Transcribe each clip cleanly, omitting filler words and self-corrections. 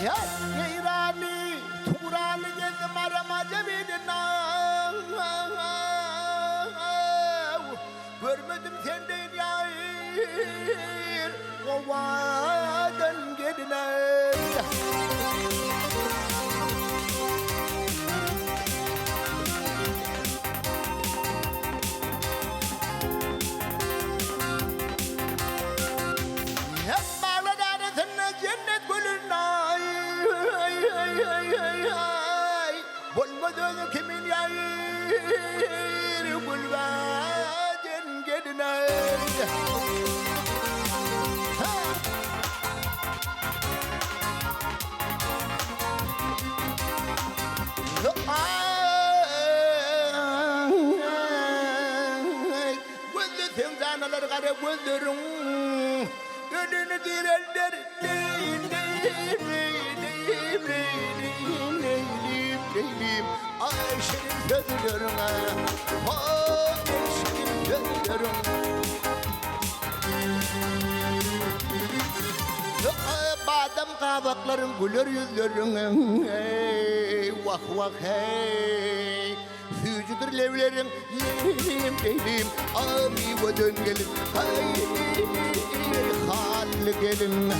Ya İrani Turan'ı gezdim aramaca birine. Görmedim senden yayır kovadan geline. Hep bağlar arasında cennet gülüne. Bulmadı kimin yayır gülvaden geline. Gözü sevdanalar kare gözlerim. Önünü direlder. Ayşe'nin gözlerine. Ayşe'nin gözlerine. Badem kabakların gülür yüzlerin. Vah vah hey. Fücüdür levlerin. Leylim leylim. Abi vadan gelin. Hay halli gelin.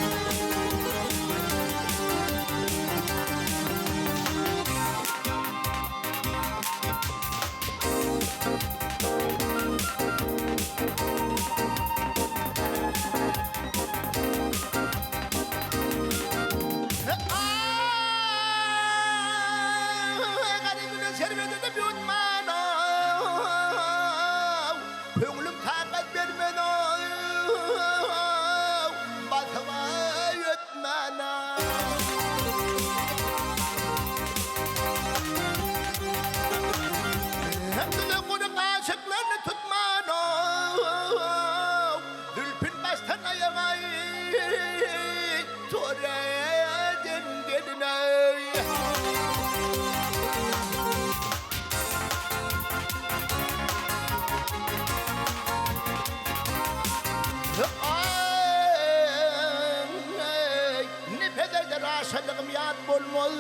Aşağılığım yad bulmaz.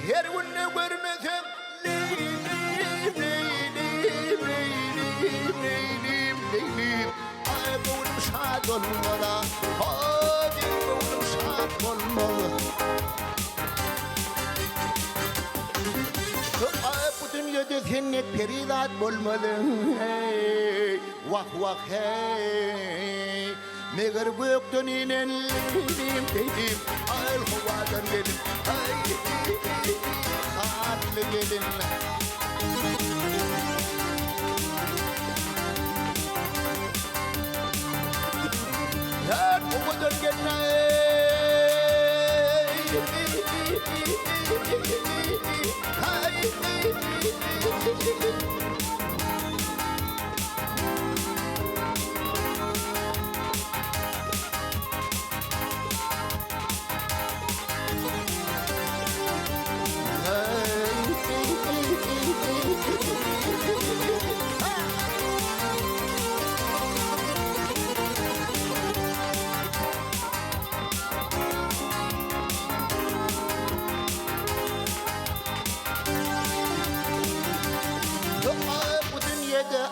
Her gün ne görmesem leylim. Ay gönlüm şad olmalı. Hadi gönlüm şad olmalı. Ay bu dünyada cennet peridat bulmalı. Hey, vah vah hey. Meğer gökten inen leylim. Ay huvadan gelin. Ay hatlı gelin. Ya huvadan gelin.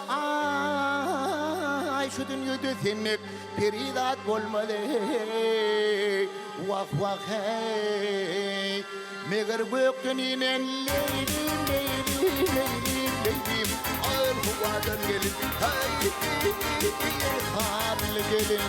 Ay şu dünyada cennet peridat olmalı. Vah vah hey. Meğer gökten inen leylim. Ay huvadan gelin. Hay harlı gelin.